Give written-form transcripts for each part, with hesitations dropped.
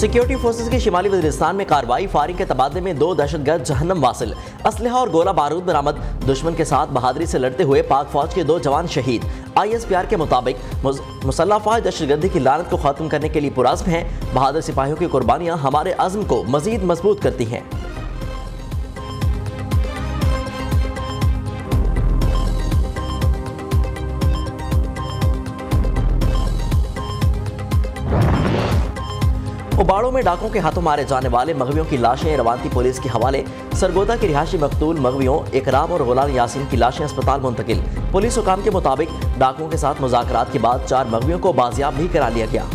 Security forces की शिमाली वजीरिस्तान में कार्रवाई, फायरिंग के तबादले में 2 दहशतगर्द जहन्नम वासिल, असलहा और गोला बारूद बरामद। दुश्मन के साथ बहादुरी से लड़ते हुए पाक फौज के 2 जवान शहीद। ISPR के मुताबिक मुसल्लह फौज दहशतगर्दी की लानत को खत्म करने के लिए पुरअज़्म है। बहादुर सिपाहियों की कुर्बानियां हमारे अज़्म को मजीद मजबूत करती हैं। उबाड़ों में डाकों के हाथों मारे जाने वाले मगवियों की लाशें रवानती पुलिस के हवाले। सरगोदा की रिहायशी मकतूल मगवियों इकराम और गुलाम यासीन की लाशें अस्पताल मुंतकिल। पुलिस हुकाम के मुताबिक डाकों के साथ मुज़ाकरात के बाद 4 मगवियों को बाजियाब भी करा लिया गया।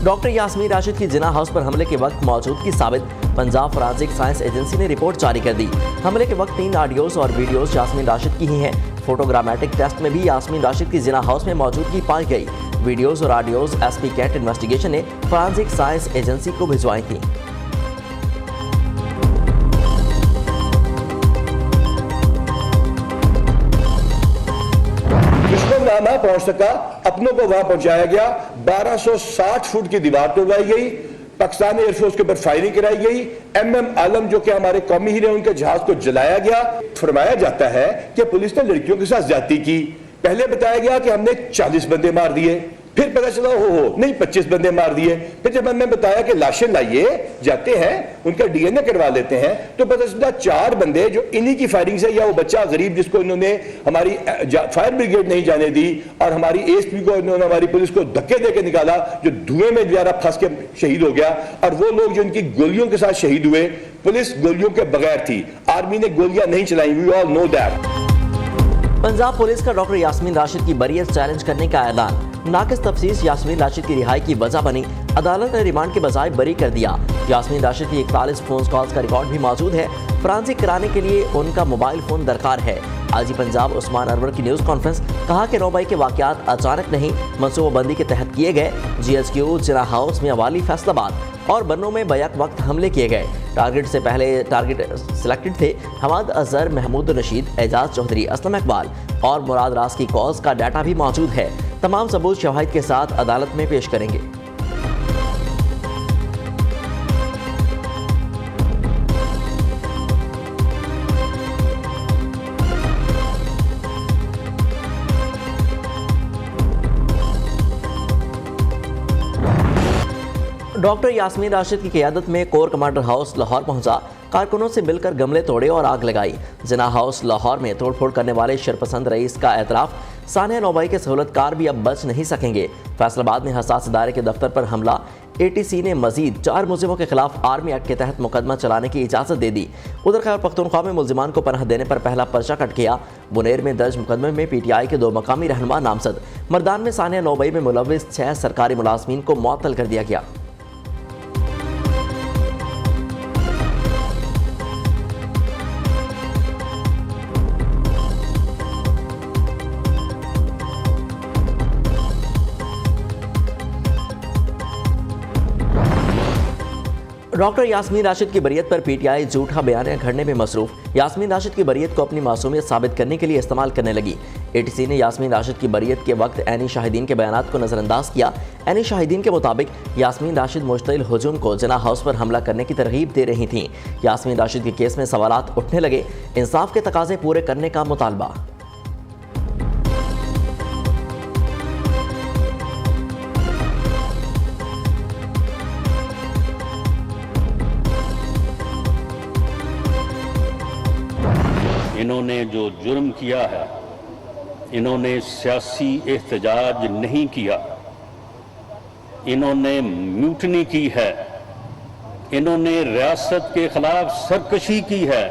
डॉक्टर यास्मीन राशिद की जिना हाउस पर हमले के वक्त मौजूदगी साबित। पंजाब फॉरेंसिक साइंस एजेंसी ने रिपोर्ट जारी कर दी। हमले के वक्त 3 ऑडियोज और वीडियोज यास्मीन राशिद की ही हैं। फोटोग्रामेटिक टेस्ट में भी यास्मीन राशिद की जिना हाउस में मौजूदगी पाई गई। वीडियोज और ऑडियोज SP कैट इन्वेस्टिगेशन ने फॉरेंसिक साइंस एजेंसी को भिजवाई थी। ना पहुंच सका, अपनों को वहां पहुंचाया गया। 1260 फुट की दीवार तोड़वाई गई। पाकिस्तान एयरफोर्स के ऊपर फायरिंग कराई गई। MM आलम जो कि हमारे कौमी हीरे, उनके जहाज को जलाया गया। फरमाया जाता है कि पुलिस ने लड़कियों के साथ ज्यादती की। पहले बताया गया कि हमने 40 बंदे मार दिए, फिर पता चला हो नहीं 25 बंदे मार दिए। फिर जब हमने बताया कि लाशें लाइए, जाते हैं उनका DNA करवा लेते हैं, तो पता चला 4 बंदे जो इन्हीं की फायरिंग से, या वो बच्चा गरीब जिसको इन्होंने हमारी फायर ब्रिगेड नहीं जाने दी और हमारी ASP को इन्होंने, हमारी पुलिस को धक्के देके निकाला, जो धुएं में बेचारा फंस के शहीद हो गया। और वो लोग जो इनकी गोलियों के साथ शहीद हुए, पुलिस गोलियों के बगैर थी, आर्मी ने गोलियां नहीं चलाई। We all know that. Punjab police का डॉक्टर यास्मीन राशिद की बरियत चैलेंज करने का ऐलान। नाकिस तफ्सीस यास्मीन राशिद की रिहाई की वजह बनी। अदालत ने रिमांड के बजाय बरी कर दिया। यास्मीन राशिद की 41 फोन कॉल्स का रिकॉर्ड भी मौजूद है। फॉरेंसिक कराने के लिए उनका मोबाइल फोन दरकार है। IG पंजाब उस्मान अनवर की न्यूज़ कॉन्फ्रेंस, कहा कि 9 मई के वाकयात अचानक नहीं, मनसूबाबंदी के तहत किए गए। GHQ, जिना हाउस, मियांवाली, फैसलाबाद और बन्नों में बैक वक्त हमले किए गए। टारगेट से पहले टारगेट सिलेक्टेड थे हमाद अजहर, महमूद रशीद, एजाज चौधरी, असलम इकबाल और मुराद रास की कॉल्स का डाटा भी मौजूद है। तमाम सबूत शवाहिद के साथ अदालत में पेश करेंगे। डॉक्टर यास्मीन राशिद की क़यादत में कोर कमांडर हाउस लाहौर पहुंचा। कारकुनों से मिलकर गमले तोड़े और आग लगाई। जिना हाउस लाहौर में तोड़फोड़ करने वाले शरपसंद रईस का एतराफ़। सानिया 9 मई के सहूलतकार भी अब बच नहीं सकेंगे। फैसलाबाद में हसास इदारे के दफ्तर पर हमला। ATC ने मजीद 4 मुलजिमों के खिलाफ आर्मी एक्ट के तहत मुकदमा चलाने की इजाज़त दे दी। उधर खैबर पख्तूनख्वा में मुलजिमान को पनाह देने पर पहला पर्चा कट गया। बुनेर में दर्ज मुकदमे में PTI के 2 मकामी रहनुमा नामजद। मर्दान में सानिया 9 मई में मुलविस 6 सरकारी मुलाजमीन को मुअत्तल कर दिया गया। डॉक्टर यास्मीन राशिद की बरियत पर PTI झूठा बयान घड़ने में मसरूफ। यास्मीन राशिद की बरियत को अपनी मासूमियत साबित करने के लिए इस्तेमाल करने लगी। ATC ने यास्मीन राशिद की बरियत के वक्त ऐनी शाहिदीन के बयानात को नज़रअंदाज किया। ऐनी शाहिदीन के मुताबिक यास्मीन राशिद मुश्तइल हुजूम को जिना हाउस पर हमला करने की तरगीब दे रही थीं। यास्मीन राशिद के केस में सवालात उठने लगे। इंसाफ के तकाजे पूरे करने का मुतालबा। इन्होंने जो जुर्म किया है, इन्होंने सियासी एहतजाज नहीं किया, इन्होंने म्यूटनी की है, इन्होंने रियासत के खिलाफ सरकशी की है,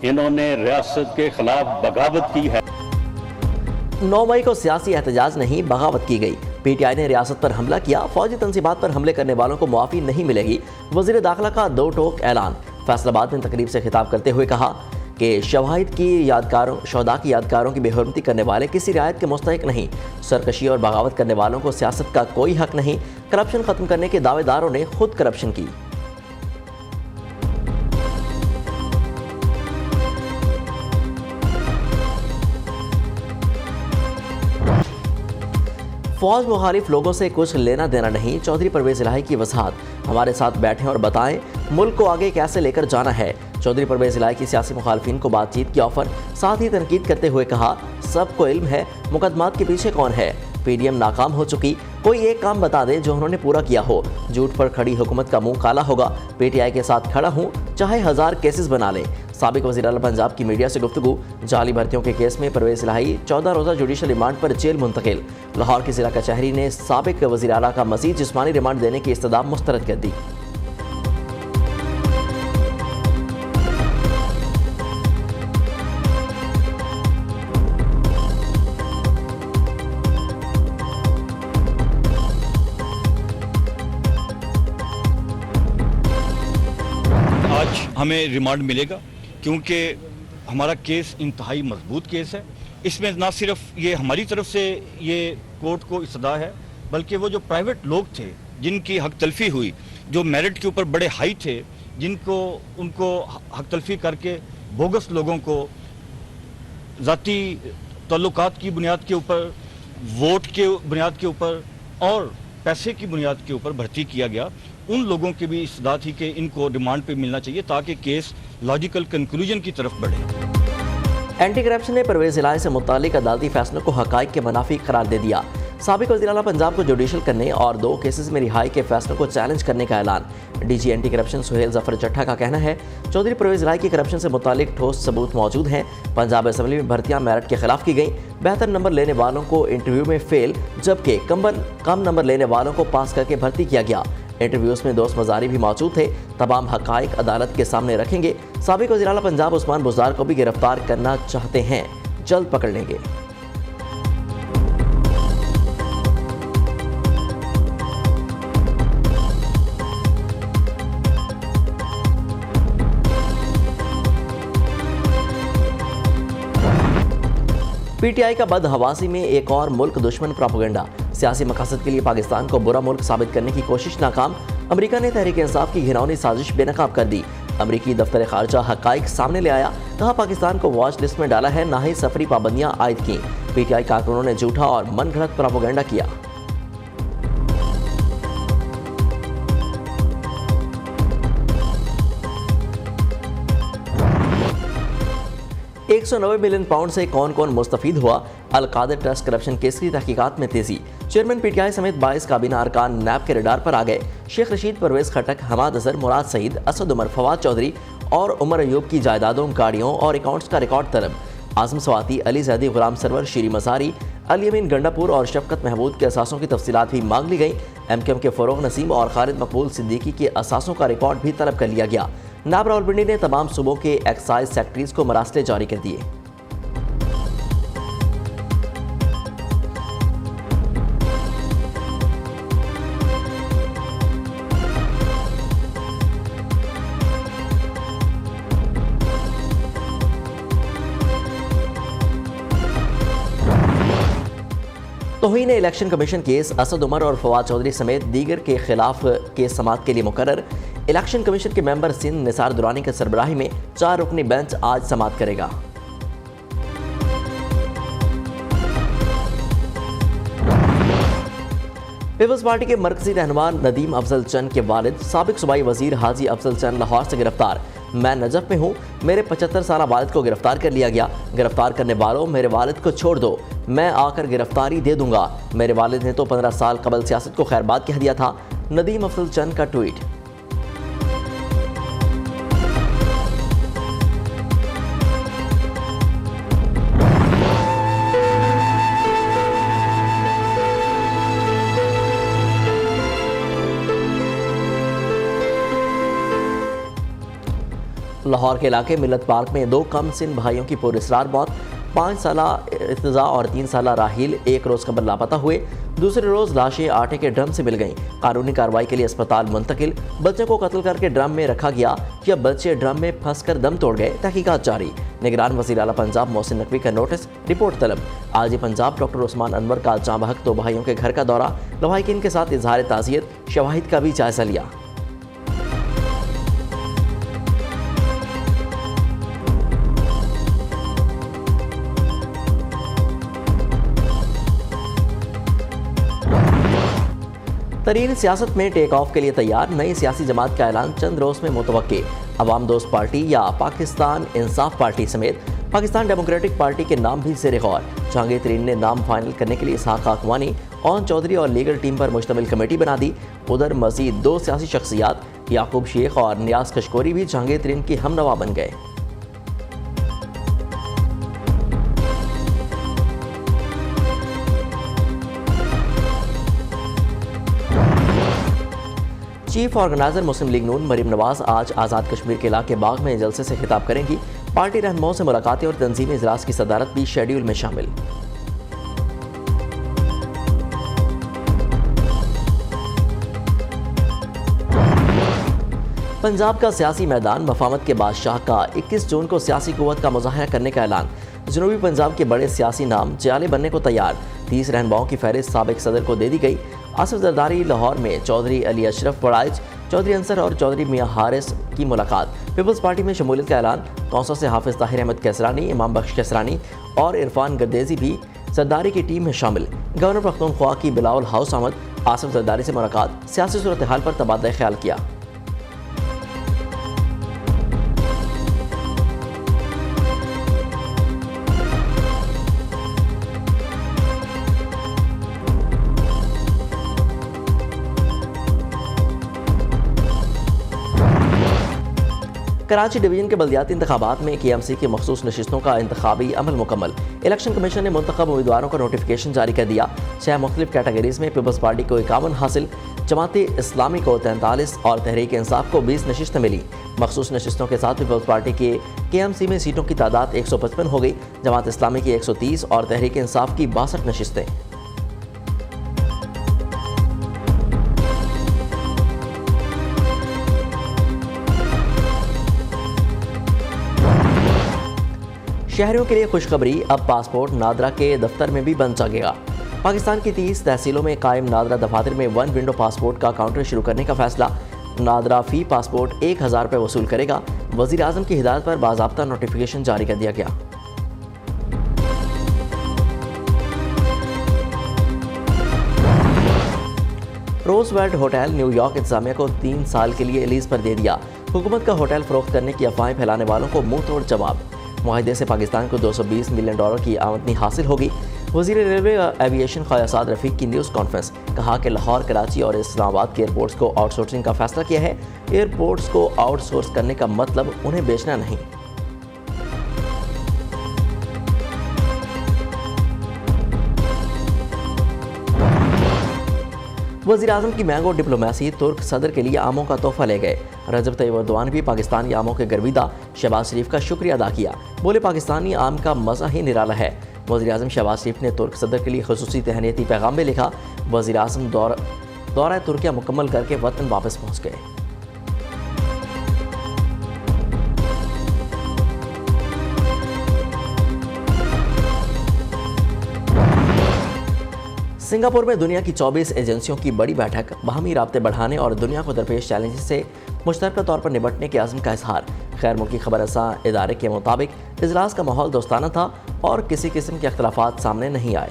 इन्होंने रियासत के खिलाफ बगावत की है। 9 मई को सियासी एहतजाज नहीं, बगावत की गई। PTI ने रियासत पर हमला किया। फौजी तंजीबात पर हमले करने वालों को मुआफ़ी नहीं मिलेगी। वज़ीर दाखिला का 2 टोक ऐलान। फैसलाबाद में तकरीब से खिताब करते हुए कहा कि शहदा की यादगारों की बेहरमती करने वाले किसी रियायत के मुस्तहिक नहीं। सरकशी और बगावत करने वालों को सियासत का कोई हक नहीं। करप्शन खत्म करने के दावेदारों ने खुद करप्शन की। फौज मुखालिफ लोगों से कुछ लेना देना नहीं, चौधरी परवेज इलाही की वजाहत। हमारे साथ बैठें और बताएं मुल्क को आगे कैसे लेकर जाना है। चौधरी परवेज इलाही की सियासी मुखालफिन को बातचीत की ऑफर, साथ ही तनकीद करते हुए कहा सबको इल्म है मुकदमात के पीछे कौन है। पीडीएम नाकाम हो चुकी, कोई एक काम बता दे जो उन्होंने पूरा किया हो। झूठ पर खड़ी हुकूमत का मुंह काला होगा। पीटीआई के साथ खड़ा हूं, चाहे 1000 केसेस बना लें। साबिक वज़ीर आला पंजाब की मीडिया से गुफ्तगू। जाली भर्तियों के केस में परवेज इलाही 14 रोज़ा जुडिशल रिमांड पर जेल मुंतकिल। लाहौर की जिला कचहरी ने साबिक वज़ीर आला का मज़ीद जिस्मानी रिमांड देने की इस्तदा मुस्तरद कर दी। आज हमें रिमांड मिलेगा क्योंकि हमारा केस इंतहाई मजबूत केस है। इसमें ना सिर्फ ये हमारी तरफ से ये कोर्ट को इस्तदा है, बल्कि वो जो प्राइवेट लोग थे जिनकी हक तलफी हुई, जो मेरिट के ऊपर बड़े हाई थे, उनको हक तलफी करके बोगस लोगों को ज़ाती ताल्लुकात की बुनियाद के ऊपर, वोट के बुनियाद के ऊपर और पैसे की बुनियाद के ऊपर भर्ती किया गया, उन लोगों की भी इस्तदा थी कि इनको रिमांड पे मिलना चाहिए ताकि केस लॉजिकल कंक्लूजन की तरफ बढ़े। एंटी करप्शन ने परवेज इलाही से मुतालिक अदालती फैसलों को हकाइक के मुनाफी करार दे दिया। साबिक वज़ीर आला पंजाब को जुडिशल करने और 2 केसेस में रिहाई के फैसलों को चैलेंज करने का ऐलान। DG anti corruption Suhail Zafar Chattha का कहना है चौधरी परवेज इलाही की करप्शन से मुतालिक ठोस सबूत मौजूद हैं। पंजाब असम्बली में भर्तियां मेरिट के खिलाफ की गई। बेहतर नंबर लेने वालों को इंटरव्यू में फेल, जबकि कम नंबर लेने वालों को पास करके भर्ती किया गया। इंटरव्यूज में दोस्त मजारी भी मौजूद थे। तमाम हकाइक अदालत के सामने रखेंगे। साबिक वज़ीर आला पंजाब उस्मान बुज़दार को भी गिरफ्तार करना चाहते हैं, जल्द पकड़ लेंगे। पीटीआई का बदहवासी में एक और मुल्क दुश्मन प्रोपेगेंडा। सियासी मकसद के लिए पाकिस्तान को बुरा मुल्क साबित करने की कोशिश नाकाम। अमेरिका ने तहरीक इंसाफ की घिनौनी साजिश बेनकाब कर दी। अमेरिकी दफ्तर खारजा हकाइक सामने ले आया, कहा पाकिस्तान को वॉच लिस्ट में डाला है, ना ही सफरी पाबंदियां आयद की। पीटीआई कारकुनों ने झूठा और मनगढ़ंत प्रोपेगेंडा किया। £190 मिलियन से कौन कौन मुस्तफीद हुआ। अल-कादिर ट्रस्ट करप्शन केस की तहकीकात में तेजी। चेयरमैन पीटीआई समेत 22 काबीना अरकान नैब के रडार पर आ गए। शेख रशीद, परवेज खटक, हमाद अजहर, मुराद सईद, असद उमर, फवाद चौधरी और उमर अयूब की जायदादों, गाड़ियों और अकाउंट्स का रिकॉर्ड तलब। आजम स्वाति, अली जैदी, गुलाम सरवर, शीरी मजारी, अली अमीन गंडापुर और शफकत महमूद के असासों की तफसीलात भी मांग ली गई। एमकेएम के फरोग नसीम और खालिद मकबूल सिद्दीकी के असासों का रिकॉर्ड भी तलब कर लिया गया। नाब रावलपिंडी ने तमाम सूबों के एक्साइज सेक्रेटरीज को मरासले जारी कर दिए। तौहीन election commission case, Asad Umar और फवाद चौधरी समेत दीगर के खिलाफ केस समाअत के लिए मुकर्रर। इलेक्शन कमीशन के मेंबर सिंध निसार दुरानी की सरबराही में 4 रुकनी बेंच आज समाअत करेगा। पीपल्स पार्टी के मरकजी रहनुमा नदीम अफजल चंद के वालिद साबिक सूबाई वजीर हाजी अफजल चंद लाहौर से गिरफ्तार। मैं नजफ में हूँ, मेरे 75 साल वालिद को गिरफ्तार कर लिया गया। गिरफ्तार करने वालों, मेरे वालिद को छोड़ दो, मैं आकर गिरफ्तारी दे दूंगा। मेरे वालिद ने तो 15 साल कबल सियासत को खैरबाद कह दिया था। नदीम अफजल चंद का ट्वीट। लाहौर के इलाके मिलत पार्क में 2 कम सिन भाइयों की पुरअसरार मौत। 5 साला इर्तिजा और 3 साला राहील एक रोज़ कबल लापता हुए। दूसरे रोज़ लाशें आटे के ड्रम से मिल गईं। कानूनी कार्रवाई के लिए अस्पताल मुंतकिल। बच्चों को कत्ल करके ड्रम में रखा गया या बच्चे ड्रम में फंसकर दम तोड़ गए, तहकीकात जारी। निगरान वज़ीर आला पंजाब मोहसिन नकवी का नोटिस, रिपोर्ट तलब। आज पंजाब डॉक्टर उस्मान अनवर का जांबहक 2 भाइयों के घर का दौरा। लवाहिकीन के साथ इजहार ताज़ियत, शवाहिद का भी जायजा लिया। तरीन सियासत में टेक ऑफ के लिए तैयार, नई सियासी जमात का ऐलान चंद रोज में मुतवक्के। अवाम दोस्त पार्टी या पाकिस्तान इंसाफ पार्टी समेत पाकिस्तान डेमोक्रेटिक पार्टी के नाम भी ज़ेर गौर। जहांगीर तरीन ने नाम फाइनल करने के लिए इसहाक अकवानी, ओन चौधरी और लीगल टीम पर मुश्तमिल कमेटी बना दी। उधर मजीद 2 सियासी शख्सियात याकूब शेख और नियाज कशकोरी भी जहांगीर तरीन की हमनवा बन गए। चीफ ऑर्गेनाइजर मुस्लिम लीग नून मरीम नवाज आज आज़ाद कश्मीर के इलाके बाग में जलसे से खिताब करेंगी। पार्टी रहनुमाओं से मुलाकातें और तंजीमी इजलास की सदारत भी शेड्यूल में शामिल। पंजाब का सियासी मैदान मफामत के बादशाह का 21 जून को सियासी कुव्वत का मुजाहरा करने का ऐलान। जनूबी पंजाब के बड़े सियासी नाम जियाले बनने को तैयार। 30 रहनुमाओं की फहरिस्त साबिक सदर को दे दी गई। आसिफ जरदारी लाहौर में चौधरी अली अशरफ बड़ाइच, चौधरी अंसर और चौधरी मियां हारिस की मुलाकात। पीपल्स पार्टी में शमूलियत का ऐलान। कौंसल से हाफिज ताहिर अहमद कैसरानी, इमाम बख्श कैसरानी और इरफान गर्देजी भी जरदारी की टीम में शामिल। गवर्नर पख्तूनख्वा की बिलावल हाउस आमद। आसिफ जरदारी से मुलाकात, सियासी सूरत हाल पर तबादला ख्याल किया। कराची डिवीजन के बल्दियाती इंतखाबात में KMC की मखसूस नशिस्तों का इंतखाबी अमल मुकम्मल। इलेक्शन कमीशन ने मुंतखब उम्मीदवारों का नोटिफिकेशन जारी कर दिया। 6 मुख्तलिफ कैटेगरीज में पीपल्स पार्टी को 51 हासिल, जमात इस्लामी को 43 और तहरीक इंसाफ को 20 नशिस्तें मिली। मखसूस नशिस्तों के साथ पीपल्स पार्टी के KMC में सीटों की तादाद 155 हो गई, जमात इस्लामी की 130 और तहरीक इंसाफ की 62 नशिस्तें। शहरियों के लिए खुशखबरी, अब पासपोर्ट नादरा के दफ्तर में भी बन सकेगा। पाकिस्तान की 30 तहसीलों में कायम नादरा दफातर में 1 विंडो पासपोर्ट का काउंटर शुरू करने का फैसला। नादरा फी पासपोर्ट 1000 रुपये वसूल करेगा। वज़ीर आज़म की हिदायत पर बाज़ाब्ता नोटिफिकेशन जारी कर दिया गया। रोजवेल्ट होटल न्यूयॉर्क इंतजामिया को 3 साल के लिए लीज पर दे दिया। हुकूमत का होटल फरोख्त करने की अफवाहें फैलाने वालों को मुंह तोड़ जवाब। मुआहदे से पाकिस्तान को $220 मिलियन की आमदनी हासिल होगी। वज़ीर रेलवे एविएशन ख्वाजा साद रफ़ीक की न्यूज़ कॉन्फ्रेंस, कहा कि लाहौर, कराची और इस्लामाबाद के एयरपोर्ट्स को आउटसोर्सिंग का फैसला किया है। एयरपोर्ट्स को आउटसोर्स करने का मतलब उन्हें बेचना नहीं। वज़ीर आज़म की मैंगो डिप्लोमेसी, तुर्क सदर के लिए आमों का तोहफा ले गए। रजब तैयब एर्दोआन भी पाकिस्तानी आमों के गर्विदा शहबाज शरीफ का शुक्रिया अदा किया। बोले, पाकिस्तानी आम का मज़ा ही निराला है। वज़ीर आज़म शहबाज शरीफ ने तुर्क सदर के लिए खुसूसी तहनीती पैगाम में लिखा। वज़ीर आज़म दौरा तुर्किया मुकम्मल करके वतन वापस पहुँच गए। सिंगापुर में दुनिया की 24 एजेंसियों की बड़ी बैठक, बाहमी राब्ते बढ़ाने और दुनिया को दरपेश चैलेंजेस से मुश्तरका तौर पर निपटने के आज़म का इजहार। खैर मुल्की खबर रसां इदारे के मुताबिक इजलास का माहौल दोस्ताना था और किसी किस्म के अख्तलाफात सामने नहीं आए।